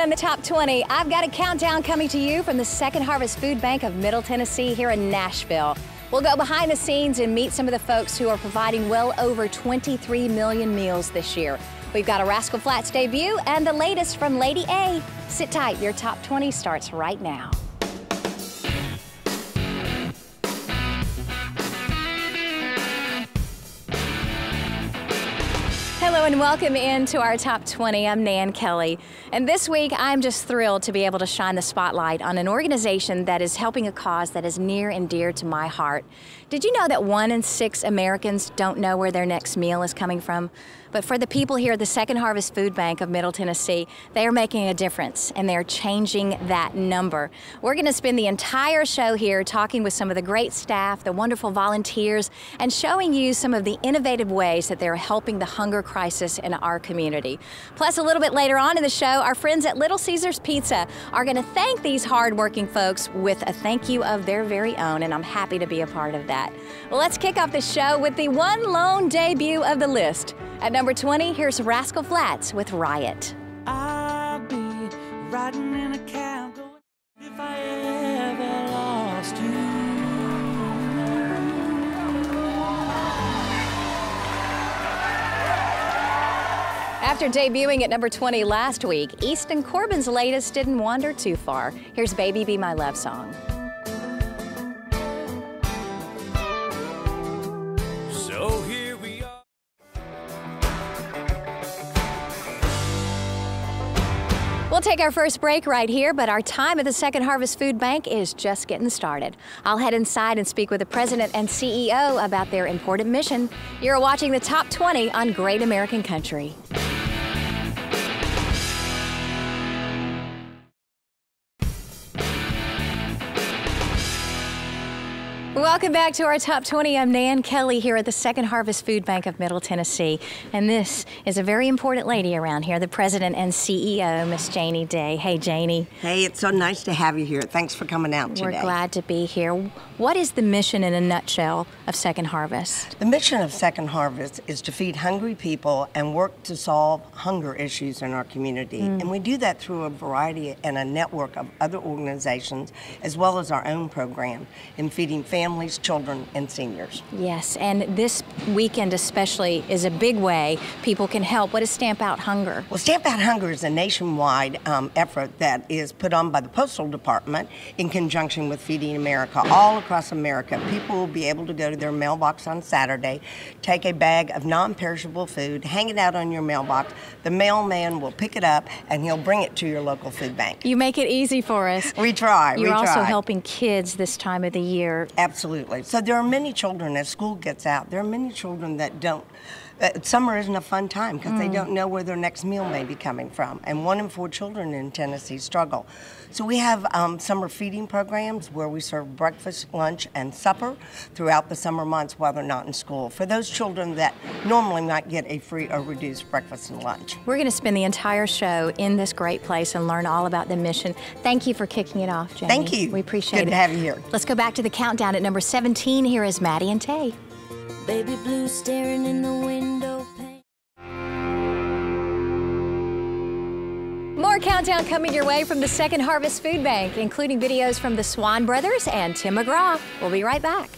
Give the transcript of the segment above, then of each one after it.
on the Top 20. I've got a countdown coming to you from the Second Harvest Food Bank of Middle Tennessee here in Nashville. We'll go behind the scenes and meet some of the folks who are providing well over 23 million meals this year. We've got a Rascal Flatts debut and the latest from Lady A. Sit tight, your Top 20 starts right now. Hello and welcome into our Top 20. I'm Nan Kelley. And this week, I'm just thrilled to be able to shine the spotlight on an organization that is helping a cause that is near and dear to my heart. Did you know that 1 in 6 Americans don't know where their next meal is coming from? But for the people here at the Second Harvest Food Bank of Middle Tennessee, they are making a difference and they're changing that number. We're going to spend the entire show here talking with some of the great staff, the wonderful volunteers, and showing you some of the innovative ways that they're helping the hunger crisis in our community. Plus, a little bit later on in the show, our friends at Little Caesars Pizza are going to thank these hardworking folks with a thank you of their very own, and I'm happy to be a part of that. Well, let's kick off the show with the one lone debut of the list. At number 20, here's Rascal Flatts with Riot. I'll be riding in a cab going if I ever lost you. After debuting at number 20 last week, Easton Corbin's latest didn't wander too far. Here's Baby Be My Love Song. So here we are. We'll take our first break right here, but our time at the Second Harvest Food Bank is just getting started. I'll head inside and speak with the president and CEO about their important mission. You're watching the Top 20 on Great American Country. Welcome back to our Top 20. I'm Nan Kelley here at the Second Harvest Food Bank of Middle Tennessee. And this is a very important lady around here, the president and CEO, Miss Jaynee Day. Hey, Jaynee. Hey, it's so nice to have you here. Thanks for coming out today. We're glad to be here. What is the mission in a nutshell of Second Harvest? The mission of Second Harvest is to feed hungry people and work to solve hunger issues in our community. And we do that through a variety and a network of other organizations, as well as our own program in feeding families, children, and seniors. Yes, and this weekend especially is a big way people can help. What is Stamp Out Hunger? Well, Stamp Out Hunger is a nationwide effort that is put on by the Postal Department in conjunction with Feeding America. All across America, people will be able to go to their mailbox on Saturday, take a bag of non-perishable food, hang it out on your mailbox. The mailman will pick it up and he'll bring it to your local food bank. You make it easy for us. We try. You're also helping kids this time of the year. Absolutely. So there are many children, as school gets out, there are many children that don't, summer isn't a fun time because they don't know where their next meal may be coming from. And 1 in 4 children in Tennessee struggle. So we have summer feeding programs where we serve breakfast, lunch, and supper throughout the summer months while they're not in school for those children that normally might get a free or reduced breakfast and lunch. We're going to spend the entire show in this great place and learn all about the mission. Thank you for kicking it off, Jaynee. Thank you. We appreciate it. Good to have you here. Let's go back to the countdown at number 17. Here is Maddie and Tay. Baby blue staring in the window pane. More countdown coming your way from the Second Harvest Food Bank, including videos from the Swan Brothers and Tim McGraw. We'll be right back.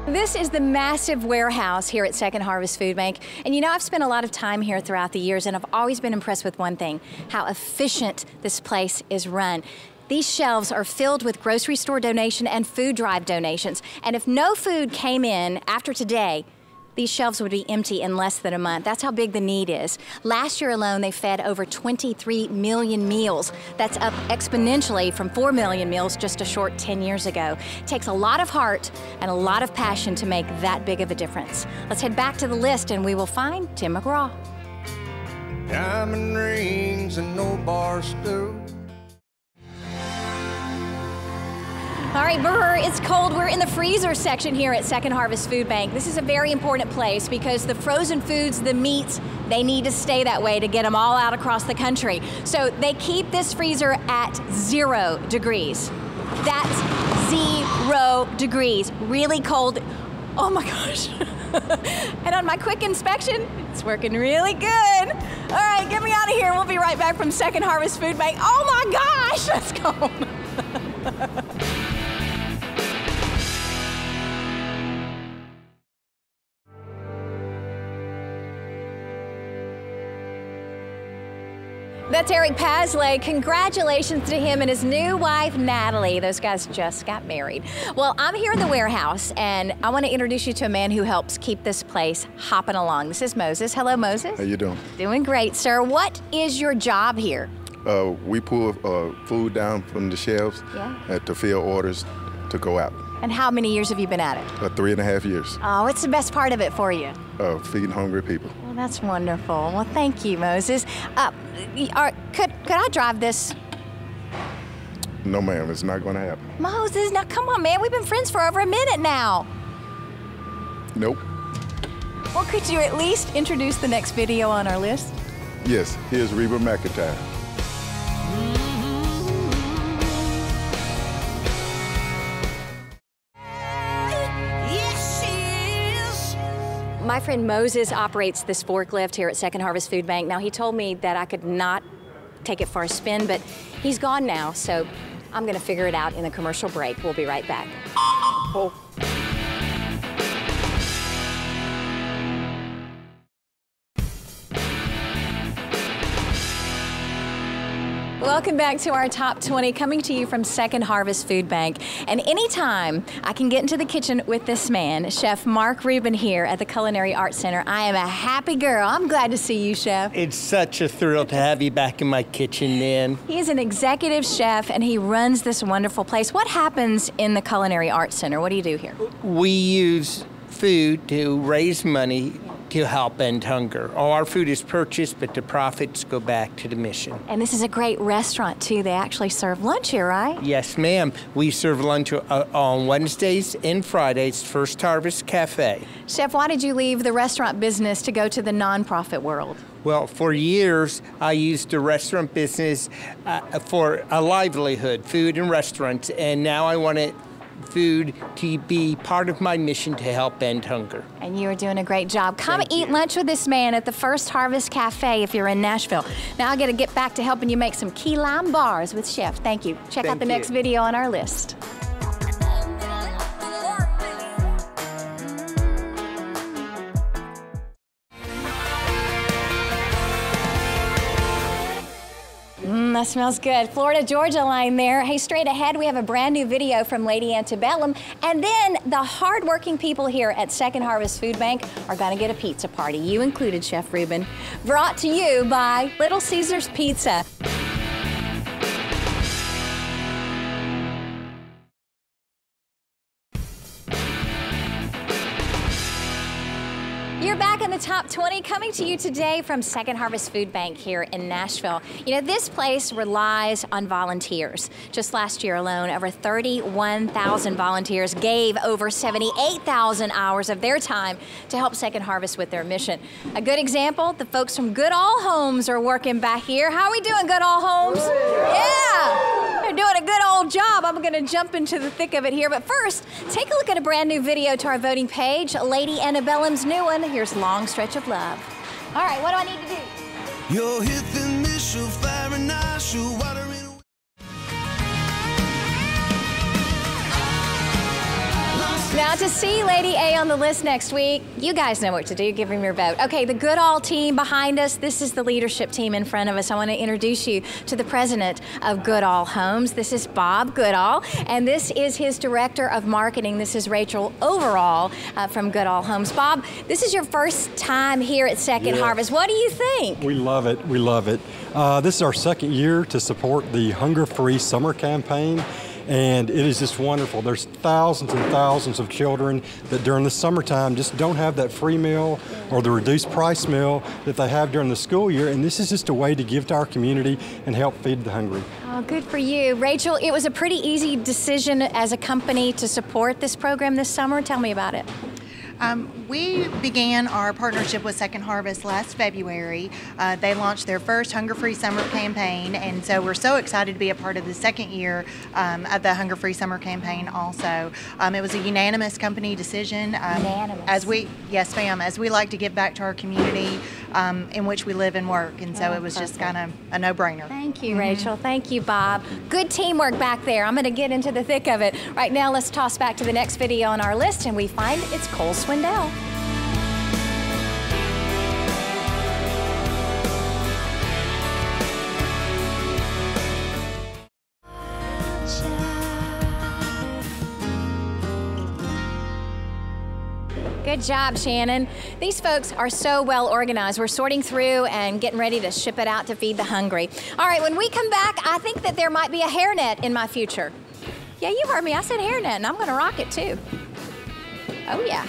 This is the massive warehouse here at Second Harvest Food Bank. And you know, I've spent a lot of time here throughout the years, and I've always been impressed with one thing, how efficient this place is run. These shelves are filled with grocery store donation and food drive donations. And if no food came in after today, these shelves would be empty in less than a month. That's how big the need is. Last year alone, they fed over 23 million meals. That's up exponentially from 4 million meals just a short 10 years ago. It takes a lot of heart and a lot of passion to make that big of a difference. Let's head back to the list and we will find Tim McGraw. Diamond rings and no bar stool. All right, Burr, it's cold. We're in the freezer section here at Second Harvest Food Bank. This is a very important place because the frozen foods, the meats, they need to stay that way to get them all out across the country. So they keep this freezer at 0 degrees. That's 0 degrees, really cold. Oh my gosh. And on my quick inspection, it's working really good. All right, get me out of here. We'll be right back from Second Harvest Food Bank. Oh my gosh, let's go. That's Eric Pasley. Congratulations to him and his new wife, Natalie. Those guys just got married. Well, I'm here in the warehouse, and I want to introduce you to a man who helps keep this place hopping along. This is Moses. Hello, Moses. How you doing? Doing great, sir. What is your job here? We pull food down from the shelves to fill orders to go out. And how many years have you been at it? 3.5 years. Oh, what's the best part of it for you? Feeding hungry people. Well, that's wonderful. Well, thank you, Moses. Could I drive this? No, ma'am, it's not going to happen. Moses, now come on, man. We've been friends for over a minute now. Nope. Well, could you at least introduce the next video on our list? Yes, here's Reba McEntire. My friend Moses operates this forklift here at Second Harvest Food Bank. Now, he told me that I could not take it for a spin, but he's gone now, so I'm gonna figure it out in the commercial break. We'll be right back. Oh. Welcome back to our Top 20, coming to you from Second Harvest Food Bank. And anytime I can get into the kitchen with this man, Chef Mark Rubin here at the Culinary Arts Center, I am a happy girl. I'm glad to see you, Chef. It's such a thrill to have you back in my kitchen, Nan. He is an executive chef and he runs this wonderful place. What happens in the Culinary Arts Center? What do you do here? We use food to raise money to help end hunger. All our food is purchased, but the profits go back to the mission. And this is a great restaurant, too. They actually serve lunch here, right? Yes, ma'am. We serve lunch on Wednesdays and Fridays, First Harvest Cafe. Chef, why did you leave the restaurant business to go to the nonprofit world? Well, for years, I used the restaurant business for a livelihood, food and restaurants, and now I want food to be part of my mission to help end hunger. And you are doing a great job. Come eat lunch with this man at the First Harvest Cafe if you're in Nashville. Now I got to get back to helping you make some key lime bars with Chef. Thank you. Check out the next video on our list. That smells good. Florida-Georgia line there. Hey, straight ahead, we have a brand new video from Lady Antebellum. And then the hardworking people here at Second Harvest Food Bank are going to get a pizza party. You included, Chef Rubin. Brought to you by Little Caesars Pizza. You're back in the Top 20, coming to you today from Second Harvest Food Bank here in Nashville. You know, this place relies on volunteers. Just last year alone, over 31,000 volunteers gave over 78,000 hours of their time to help Second Harvest with their mission. A good example, the folks from Goodall Homes are working back here. How are we doing, Goodall Homes? Yeah! They're doing a good old job. I'm going to jump into the thick of it here. But first, take a look at a brand new video to our voting page. Lady Antebellum's new one. Here's Long Stretch of Love. All right, what do I need to do? You'll hit the initial fire and I shall water in. Now to see Lady A on the list next week, you guys know what to do. Give him your vote. Okay, the Goodall team behind us. This is the leadership team in front of us. I want to introduce you to the president of Goodall Homes. This is Bob Goodall, and this is his director of marketing. This is Rachel Overall from Goodall Homes. Bob, this is your first time here at Second Harvest. What do you think? We love it. We love it. This is our second year to support the Hunger Free Summer Campaign. And it is just wonderful. There's thousands and thousands of children that during the summertime just don't have that free meal or the reduced price meal that they have during the school year. And this is just a way to give to our community and help feed the hungry. Oh, good for you. Rachel, it was a pretty easy decision as a company to support this program this summer. Tell me about it. We began our partnership with Second Harvest last February. They launched their first Hunger Free Summer campaign, and so we're so excited to be a part of the second year of the Hunger Free Summer campaign also. It was a unanimous company decision. Unanimous. Yes ma'am, as we like to give back to our community in which we live and work, and so it was just kind of a no-brainer. Thank you, Rachel. Thank you, Bob. Good teamwork back there. I'm going to get into the thick of it. Right now, let's toss back to the next video on our list, and we find it's Cole Swindell. Good job, Shannon. These folks are so well organized. We're sorting through and getting ready to ship it out to feed the hungry. All right, when we come back, I think that there might be a hairnet in my future. Yeah, you heard me. I said hairnet, and I'm going to rock it too. Oh, yeah.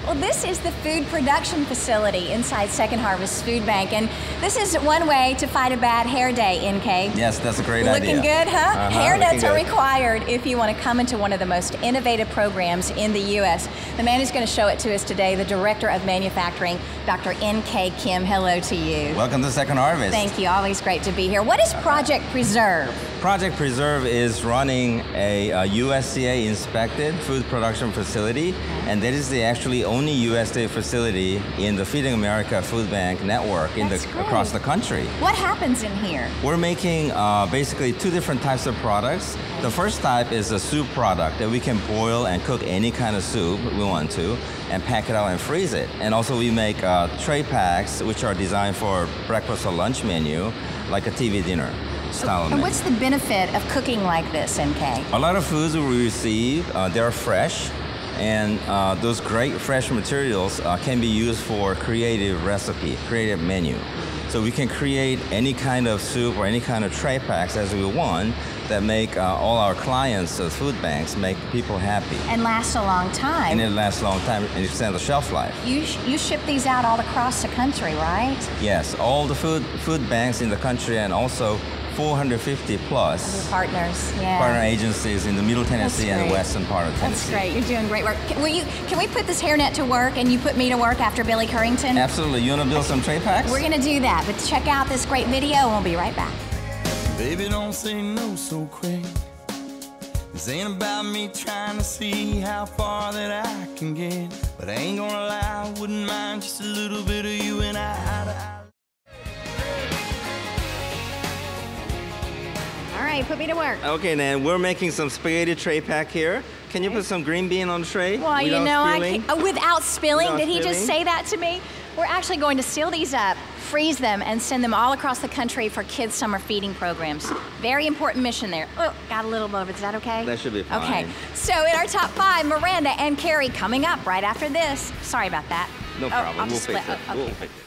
Well, this is the food production facility inside Second Harvest Food Bank, and this is one way to fight a bad hair day, NK. Yes, that's a great idea. Looking good, huh? Hairnets are good. required if you want to come into one of the most innovative programs in the U.S. The man who's going to show it to us today, the Director of Manufacturing, Dr. NK Kim. Hello to you. Welcome to Second Harvest. Thank you. Always great to be here. What is Project Preserve? Project Preserve is running a USDA inspected food production facility, and that is the actually only USDA facility in the Feeding America Food Bank network across the country. What happens in here? We're making basically two different types of products. The first type is a soup product that we can boil and cook any kind of soup we want to and pack it out and freeze it. And also we make tray packs which are designed for breakfast or lunch menu, like a TV dinner style And what's the benefit of cooking like this, NK? A lot of foods we receive, they're fresh, and those great fresh materials can be used for creative recipe, creative menu. So we can create any kind of soup or any kind of tray packs as we want that make all our clients, food banks, make people happy. And last a long time. And it lasts a long time and extend the shelf life. You ship these out all across the country, right? Yes, all the food banks in the country, and also 450 plus partners, partner agencies in the Middle Tennessee and the western part of Tennessee. That's great. You're doing great work. Can we put this hairnet to work and you put me to work after Billy Currington? Absolutely. You want to build some tray packs? We're going to do that, but check out this great video and we'll be right back. Baby, don't say no so quick. This ain't about me trying to see how far that I can get, but I ain't gonna lie, I wouldn't mind just a little bit of you and I eye to eye. All right, put me to work. Okay, Nan, we're making some spaghetti tray pack here. Can you put some green bean on the tray? Well, you know, spilling? I can't. Without spilling? Did he just say that to me? We're actually going to seal these up, freeze them, and send them all across the country for kids' summer feeding programs. Very important mission there. Oh, got a little bit of it. Is that okay? That should be fine. Okay. So in our top 5, Miranda and Carrie coming up right after this. Sorry about that. No problem. We'll fix it. Okay. We'll fix it.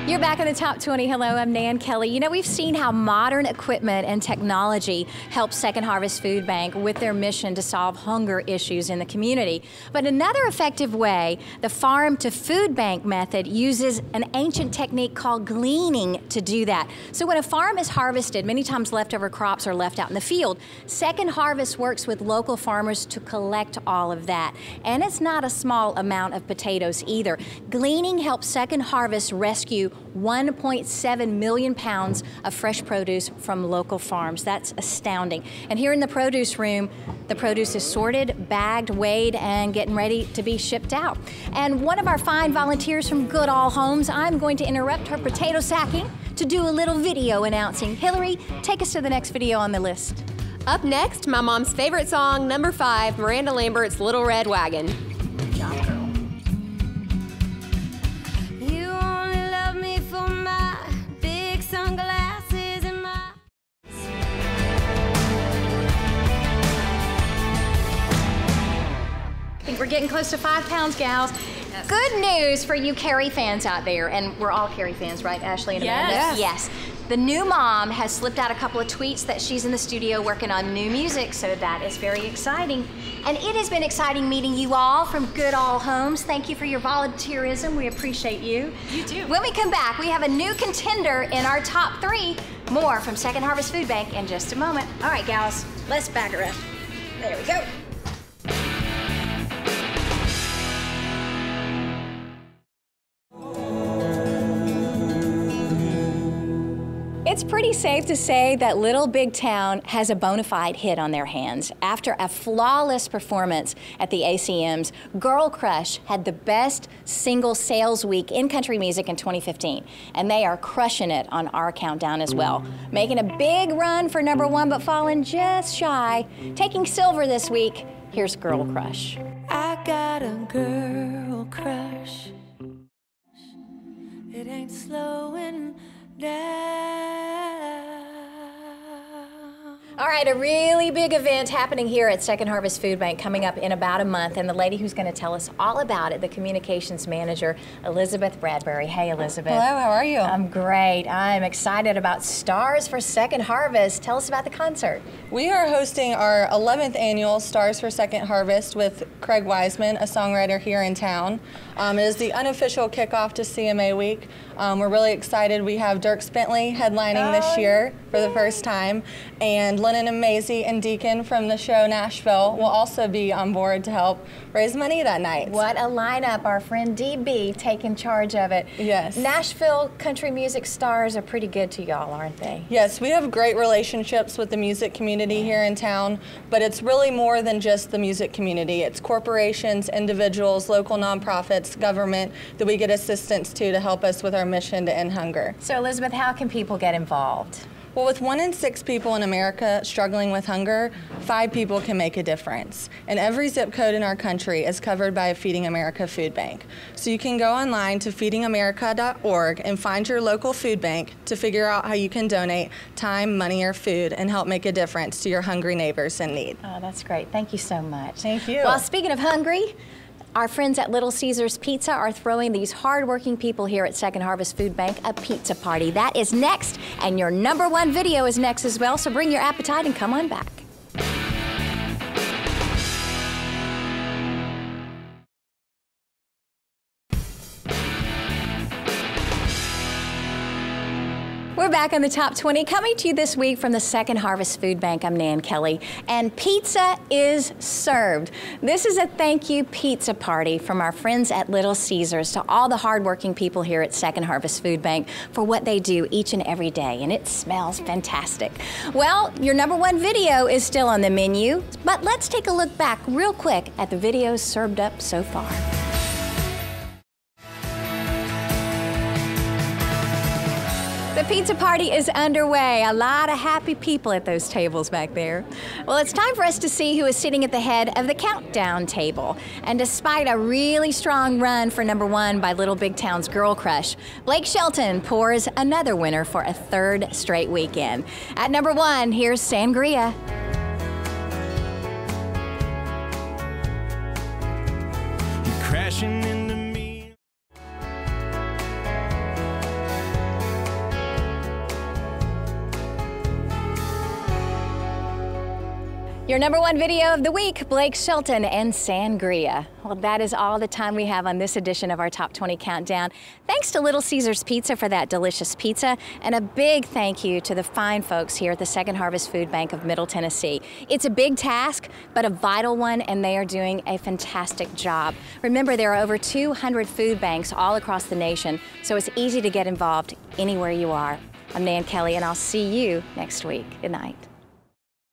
You're back in the top 20. Hello, I'm Nan Kelley. You know, we've seen how modern equipment and technology help Second Harvest Food Bank with their mission to solve hunger issues in the community. But another effective way, the farm to food bank method uses an ancient technique called gleaning to do that. So when a farm is harvested, many times leftover crops are left out in the field. Second Harvest works with local farmers to collect all of that. And it's not a small amount of potatoes either. Gleaning helps Second Harvest rescue 1.7 million pounds of fresh produce from local farms. That's astounding. And here in the produce room, the produce is sorted, bagged, weighed, and getting ready to be shipped out. And one of our fine volunteers from Good All Homes, I'm going to interrupt her potato sacking to do a little video announcing. Hillary, take us to the next video on the list. Up next, my mom's favorite song, number 5, Miranda Lambert's Little Red Wagon. Good job, girl. Sunglasses and my I think we're getting close to 5 pounds, gals. Yes. Good news for you Carrie fans out there, and we're all Carrie fans, right, Ashley and Amanda? Yes. Yes. The new mom has slipped out a couple of tweets that she's in the studio working on new music, so that is very exciting. And it has been exciting meeting you all from Good All Homes. Thank you for your volunteerism. We appreciate you. You too. When we come back, we have a new contender in our top 3. More from Second Harvest Food Bank in just a moment. All right, gals, let's back her up. There we go. It's pretty safe to say that Little Big Town has a bona fide hit on their hands. After a flawless performance at the ACMs, Girl Crush had the best single sales week in country music in 2015, and they are crushing it on our countdown as well. Making a big run for #1, but falling just shy. Taking silver this week, here's Girl Crush. I got a girl crush. It ain't slowing down. All right, a really big event happening here at Second Harvest Food Bank coming up in about a month, and the lady who's going to tell us all about it, the communications manager, Elizabeth Bradbury. Hey, Elizabeth. Hello, how are you? I'm great. I'm excited about Stars for Second Harvest. Tell us about the concert. We are hosting our 11th annual Stars for Second Harvest with Craig Wiseman, a songwriter here in town. It is the unofficial kickoff to CMA Week. We're really excited. We have Dirk Bentley headlining this year for the first time, and Lennon and Maisie and Deacon from the show Nashville will also be on board to help raise money that night. What a lineup. Our friend DB taking charge of it. Yes. Nashville country music stars are pretty good to y'all, aren't they? Yes, we have great relationships with the music community here in town, but it's really more than just the music community. It's corporations, individuals, local nonprofits, government that we get assistance to help us with our mission to end hunger. So Elizabeth, how can people get involved? Well, with 1 in 6 people in America struggling with hunger, 5 people can make a difference. And every zip code in our country is covered by a Feeding America food bank. So you can go online to feedingamerica.org and find your local food bank to figure out how you can donate time, money, or food and help make a difference to your hungry neighbors in need. Oh, that's great. Thank you so much. Thank you. Well, speaking of hungry, our friends at Little Caesars Pizza are throwing these hardworking people here at Second Harvest Food Bank a pizza party. That is next, and your #1 video is next as well, so bring your appetite and come on back. We're back on the top 20, coming to you this week from the Second Harvest Food Bank. I'm Nan Kelley, and pizza is served. This is a thank you pizza party from our friends at Little Caesars to all the hardworking people here at Second Harvest Food Bank for what they do each and every day, and it smells fantastic. Well, your #1 video is still on the menu, but let's take a look back real quick at the videos served up so far. The pizza party is underway. A lot of happy people at those tables back there. Well, it's time for us to see who is sitting at the head of the countdown table. And despite a really strong run for #1 by Little Big Town's Girl Crush, Blake Shelton pours another winner for a 3rd straight weekend. At #1, here's Sangria. You're crashing into me. Your #1 video of the week, Blake Shelton and Sangria. Well, that is all the time we have on this edition of our Top 20 Countdown. Thanks to Little Caesars Pizza for that delicious pizza, and a big thank you to the fine folks here at the Second Harvest Food Bank of Middle Tennessee. It's a big task, but a vital one, and they are doing a fantastic job. Remember, there are over 200 food banks all across the nation, so it's easy to get involved anywhere you are. I'm Nan Kelley, and I'll see you next week. Good night.